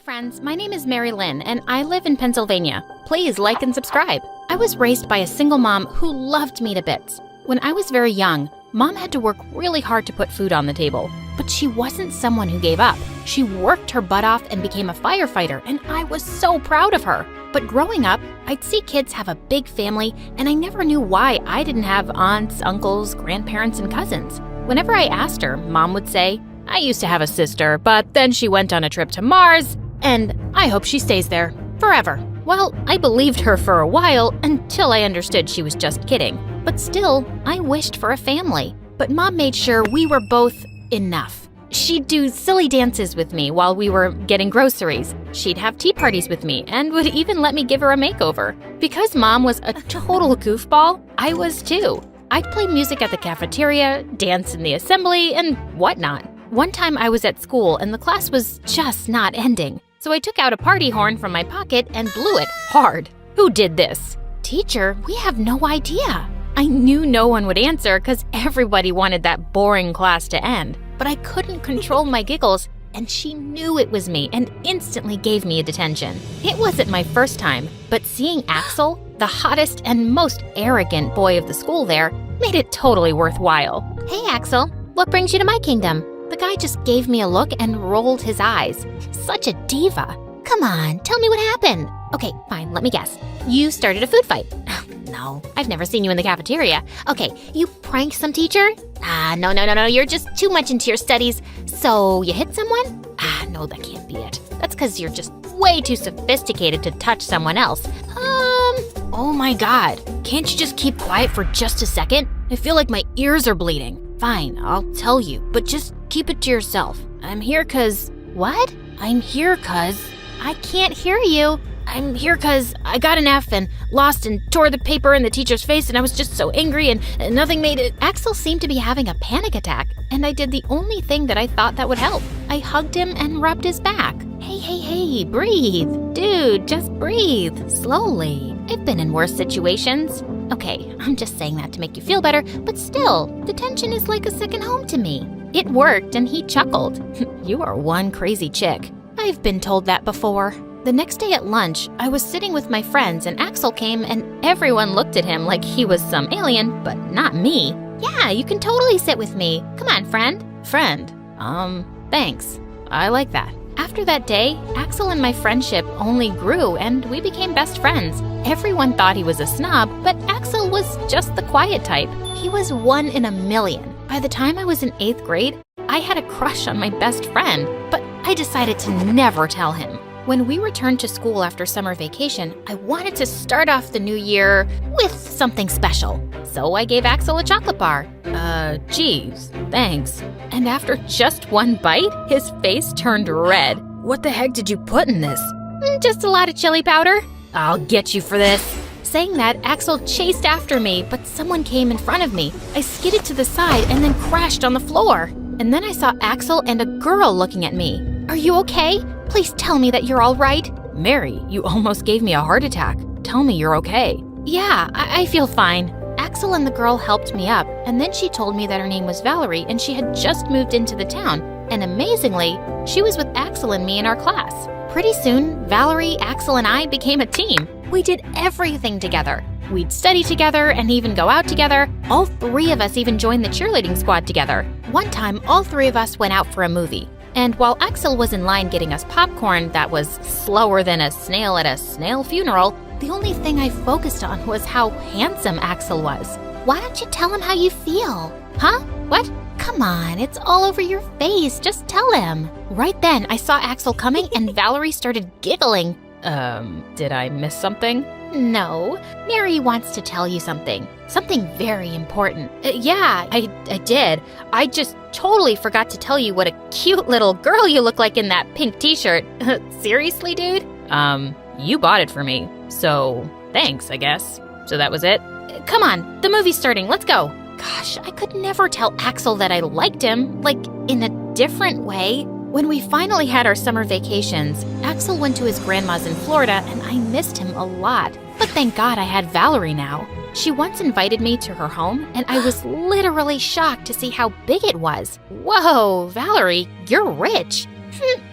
friends, my name is Mary Lynn, and I live in Pennsylvania. Please like and subscribe. I was raised by a single mom who loved me to bits. When I was very young, Mom had to work really hard to put food on the table, but she wasn't someone who gave up. She worked her butt off and became a firefighter, and I was so proud of her. But growing up, I'd see kids have a big family, and I never knew why I didn't have aunts, uncles, grandparents, and cousins. Whenever I asked her, Mom would say, "I used to have a sister, but then she went on a trip to Mars, and I hope she stays there forever." Well, I believed her for a while until I understood she was just kidding. But still, I wished for a family. But Mom made sure we were both enough. She'd do silly dances with me while we were getting groceries. She'd have tea parties with me and would even let me give her a makeover. Because Mom was a total goofball, I was too. I'd play music at the cafeteria, dance in the assembly, and whatnot. One time I was at school and the class was just not ending. So I took out a party horn from my pocket and blew it hard. Who did this? Teacher, we have no idea. I knew no one would answer because everybody wanted that boring class to end. But I couldn't control my giggles, and she knew it was me and instantly gave me a detention. It wasn't my first time, but seeing Axel, the hottest and most arrogant boy of the school there, made it totally worthwhile. "Hey Axel, what brings you to my kingdom?" The guy just gave me a look and rolled his eyes. Such a diva. "Come on, tell me what happened." "Okay, fine, let me guess. You started a food fight." "No, I've never seen you in the cafeteria." "Okay, you pranked some teacher?" No, you're just too much into your studies." "So you hit someone?" No, that can't be it. That's because you're just way too sophisticated to touch someone else." Oh my God, can't you just keep quiet for just a second? I feel like my ears are bleeding." "Fine, I'll tell you, but just keep it to yourself. I'm here 'cause..." "What?" "I'm here 'cause..." "I can't hear you." "I'm here 'cause I got an F and lost and tore the paper in the teacher's face and I was just so angry and nothing made it." Axel seemed to be having a panic attack, and I did the only thing that I thought that would help. I hugged him and rubbed his back. Hey, breathe. Dude, just breathe. Slowly. I've been in worse situations. Okay, I'm just saying that to make you feel better, but still, detention is like a second home to me. It worked and he chuckled. "You are one crazy chick." I've been told that before. The next day at lunch, I was sitting with my friends and Axel came and everyone looked at him like he was some alien, but not me. "Yeah, you can totally sit with me. Come on, friend." "Friend? Thanks. I like that." After that day, Axel and my friendship only grew and we became best friends. Everyone thought he was a snob, but Axel was just the quiet type. He was one in a million. By the time I was in 8th grade, I had a crush on my best friend, but I decided to never tell him. When we returned to school after summer vacation, I wanted to start off the new year with something special. So I gave Axel a chocolate bar. Geez, thanks." And after just one bite, his face turned red. "What the heck did you put in this?" "Just a lot of chili powder." "I'll get you for this." Saying that, Axel chased after me, but someone came in front of me. I skidded to the side and then crashed on the floor. And then I saw Axel and a girl looking at me. "Are you okay? Please tell me that you're all right." "Mary, you almost gave me a heart attack. Tell me you're okay." "Yeah, I feel fine." Axel and the girl helped me up, and then she told me that her name was Valerie and she had just moved into the town. And amazingly, she was with Axel and me in our class. Pretty soon, Valerie, Axel, and I became a team. We did everything together. We'd study together and even go out together. All 3 of us even joined the cheerleading squad together. One time, all 3 of us went out for a movie. And while Axel was in line getting us popcorn that was slower than a snail at a snail funeral, the only thing I focused on was how handsome Axel was. "Why don't you tell him how you feel?" "Huh? What?" "Come on, it's all over your face. Just tell him." Right then, I saw Axel coming and Valerie started giggling. Did I miss something?" "No, Mary wants to tell you something. Something very important." Yeah, I did. I just totally forgot to tell you what a cute little girl you look like in that pink t-shirt." "Seriously, dude?" You bought it for me, so thanks, I guess." "So that was it?" "Come on, the movie's starting. Let's go." Gosh, I could never tell Axel that I liked him, like in a different way. When we finally had our summer vacations, Axel went to his grandma's in Florida and I missed him a lot. But thank God I had Valerie now. She once invited me to her home and I was literally shocked to see how big it was. "Whoa, Valerie, you're rich."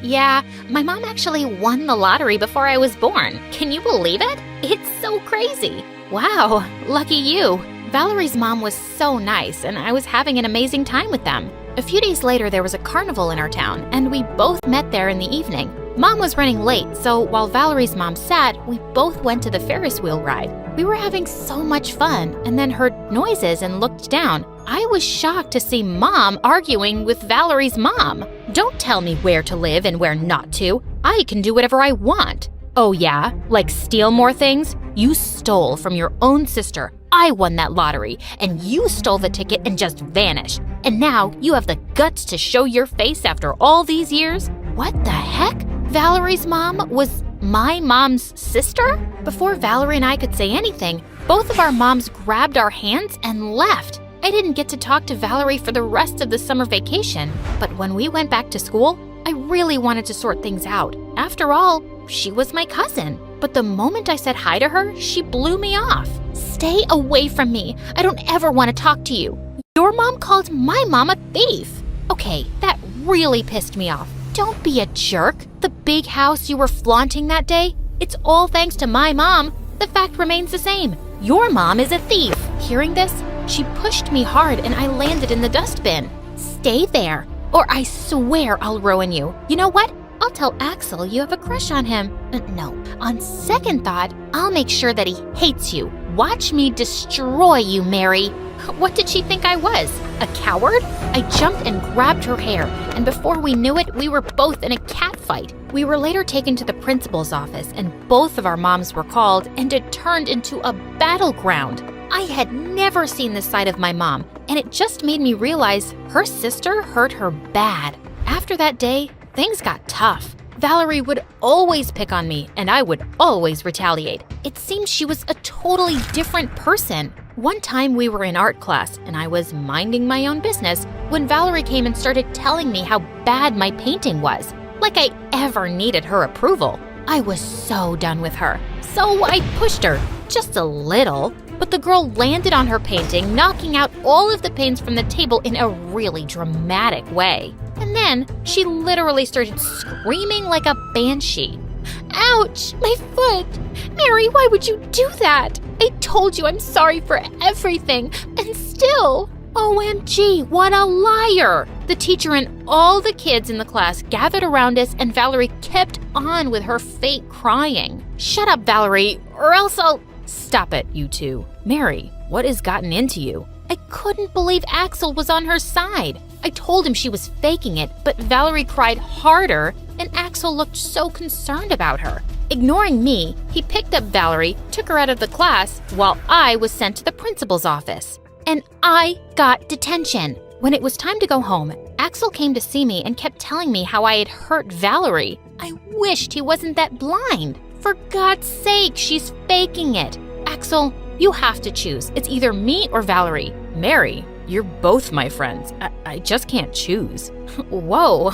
Yeah, my mom actually won the lottery before I was born. Can you believe it? It's so crazy. Wow, lucky you. Valerie's mom was so nice, and I was having an amazing time with them. A few days later, there was a carnival in our town, and we both met there in the evening. Mom was running late, so while Valerie's mom sat, we both went to the Ferris wheel ride. We were having so much fun, and then heard noises and looked down. I was shocked to see Mom arguing with Valerie's mom. Don't tell me where to live and where not to. I can do whatever I want. Oh yeah? Like steal more things? You stole from your own sister. I won that lottery, and you stole the ticket and just vanished. And now you have the guts to show your face after all these years? What the heck? Valerie's mom was my mom's sister? Before Valerie and I could say anything, both of our moms grabbed our hands and left. I didn't get to talk to Valerie for the rest of the summer vacation, but when we went back to school, I really wanted to sort things out. After all, she was my cousin. But the moment I said hi to her, she blew me off. Stay away from me. I don't ever want to talk to you. Your mom called my mom a thief. Okay, that really pissed me off. Don't be a jerk. The big house you were flaunting that day, it's all thanks to my mom. The fact remains the same. Your mom is a thief. Hearing this, she pushed me hard and I landed in the dustbin. Stay there, or I swear I'll ruin you. You know what? I'll tell Axel you have a crush on him. No, on second thought, I'll make sure that he hates you. Watch me destroy you, Mary. What did she think I was? A coward? I jumped and grabbed her hair, and before we knew it, we were both in a cat fight. We were later taken to the principal's office, and both of our moms were called, and it turned into a battleground. I had never seen this side of my mom, and it just made me realize her sister hurt her bad. After that day, things got tough. Valerie would always pick on me, and I would always retaliate. It seemed she was a totally different person. One time we were in art class, and I was minding my own business when Valerie came and started telling me how bad my painting was. Like I ever needed her approval. I was so done with her. So I pushed her, just a little. But the girl landed on her painting, knocking out all of the paints from the table in a really dramatic way. And then she literally started screaming like a banshee. Ouch, my foot! Mary, why would you do that? I told you I'm sorry for everything, and still... OMG, what a liar! The teacher and all the kids in the class gathered around us, and Valerie kept on with her fake crying. Shut up, Valerie, or else I'll... Stop it, you two. Mary, what has gotten into you? I couldn't believe Axel was on her side. I told him she was faking it, but Valerie cried harder, and Axel looked so concerned about her. Ignoring me, he picked up Valerie, took her out of the class, while I was sent to the principal's office. And I got detention. When it was time to go home, Axel came to see me and kept telling me how I had hurt Valerie. I wished he wasn't that blind. For God's sake, she's faking it. Axel, you have to choose. It's either me or Valerie. Mary, you're both my friends. I just can't choose. Whoa.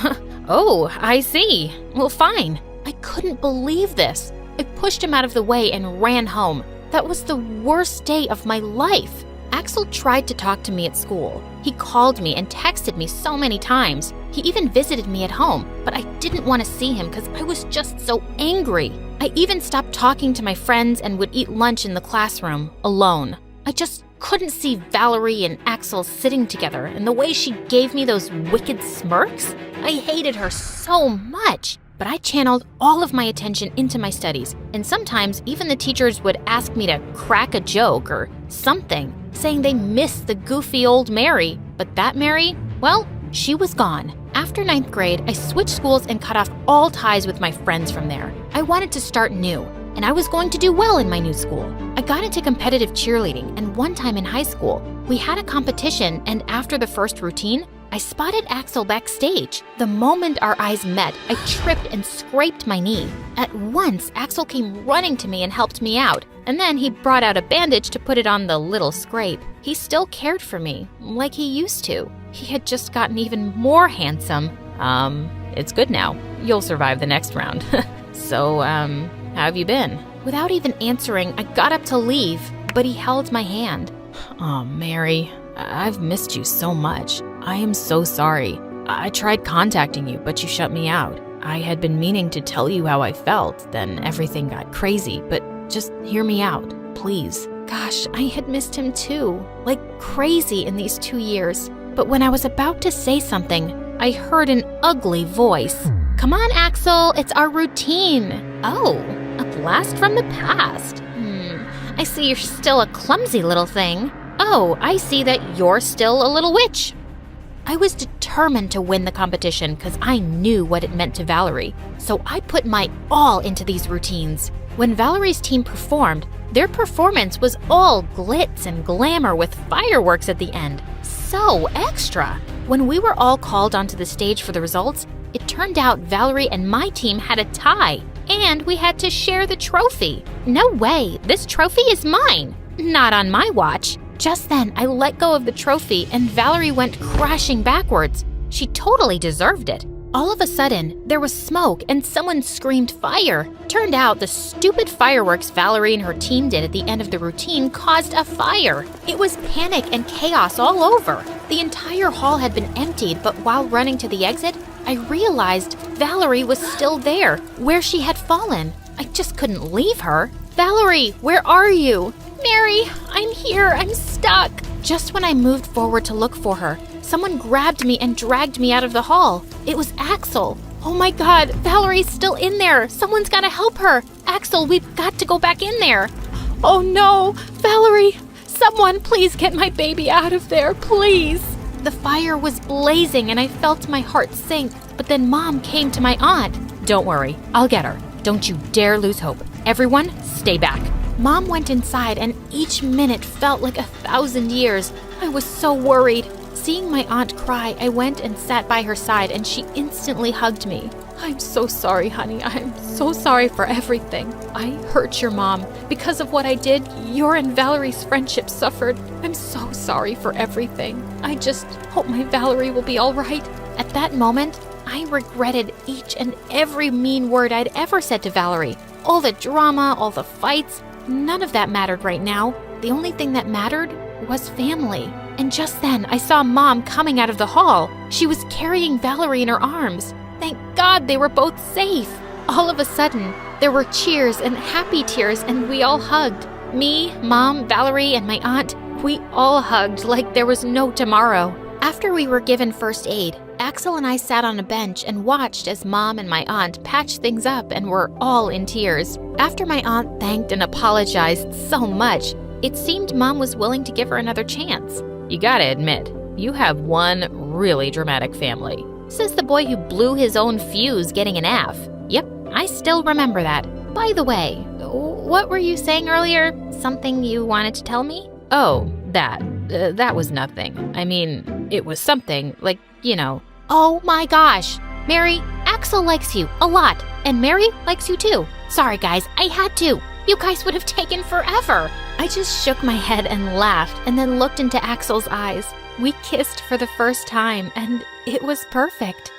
Oh, I see. Well, fine. I couldn't believe this. I pushed him out of the way and ran home. That was the worst day of my life. Axel tried to talk to me at school. He called me and texted me so many times. He even visited me at home, but I didn't want to see him because I was just so angry. I even stopped talking to my friends and would eat lunch in the classroom alone. I just couldn't see Valerie and Axel sitting together, and the way she gave me those wicked smirks, I hated her so much. But I channeled all of my attention into my studies, and sometimes even the teachers would ask me to crack a joke or something, saying they missed the goofy old Mary. But that Mary, well, she was gone. After 9th grade, I switched schools and cut off all ties with my friends from there. I wanted to start new, and I was going to do well in my new school. I got into competitive cheerleading, and one time in high school, we had a competition, and after the first routine, I spotted Axel backstage. The moment our eyes met, I tripped and scraped my knee. At once, Axel came running to me and helped me out, and then he brought out a bandage to put it on the little scrape. He still cared for me, like he used to. He had just gotten even more handsome. It's good now. You'll survive the next round. So, how have you been? Without even answering, I got up to leave, but he held my hand. Oh, Mary, I've missed you so much. I am so sorry. I tried contacting you, but you shut me out. I had been meaning to tell you how I felt, then everything got crazy, but just hear me out, please. Gosh, I had missed him too, like crazy in these 2 years. But when I was about to say something, I heard an ugly voice. Come on, Axel, it's our routine. Oh, a blast from the past. I see you're still a clumsy little thing. Oh, I see that you're still a little witch. I was determined to win the competition because I knew what it meant to Valerie. So I put my all into these routines. When Valerie's team performed, their performance was all glitz and glamour with fireworks at the end. So extra. When we were all called onto the stage for the results, it turned out Valerie and my team had a tie, and we had to share the trophy. No way, this trophy is mine. Not on my watch. Just then, I let go of the trophy and Valerie went crashing backwards. She totally deserved it. All of a sudden, there was smoke and someone screamed fire. Turned out the stupid fireworks Valerie and her team did at the end of the routine caused a fire. It was panic and chaos all over. The entire hall had been emptied, but while running to the exit, I realized Valerie was still there, where she had fallen. I just couldn't leave her. Valerie, where are you? Mary, I'm here, I'm stuck. Just when I moved forward to look for her, someone grabbed me and dragged me out of the hall. It was Axel. Oh my God, Valerie's still in there. Someone's gotta help her. Axel, we've got to go back in there. Oh no, Valerie, someone please get my baby out of there, please. The fire was blazing and I felt my heart sink, but then Mom came to my aunt. Don't worry, I'll get her. Don't you dare lose hope. Everyone, stay back. Mom went inside and each minute felt like 1,000 years. I was so worried. Seeing my aunt cry, I went and sat by her side and she instantly hugged me. I'm so sorry, honey. I'm so sorry for everything. I hurt your mom. Because of what I did, your and Valerie's friendship suffered. I'm so sorry for everything. I just hope my Valerie will be all right. At that moment, I regretted each and every mean word I'd ever said to Valerie. All the drama, all the fights, none of that mattered right now. The only thing that mattered was family. And just then, I saw Mom coming out of the hall. She was carrying Valerie in her arms. Thank God they were both safe. All of a sudden, there were cheers and happy tears, and we all hugged. Me, Mom, Valerie, and my aunt, we all hugged like there was no tomorrow. After we were given first aid, Axel and I sat on a bench and watched as Mom and my aunt patched things up and were all in tears. After my aunt thanked and apologized so much, it seemed Mom was willing to give her another chance. You gotta admit, you have one really dramatic family, says the boy who blew his own fuse getting an F. Yep, I still remember that. By the way, what were you saying earlier? Something you wanted to tell me? Oh, that was nothing. I mean, it was something, like, you know. Oh my gosh, Mary, Axel likes you a lot, and Mary likes you too. Sorry guys, I had to. You guys would have taken forever. I just shook my head and laughed and then looked into Axel's eyes. We kissed for the first time and it was perfect.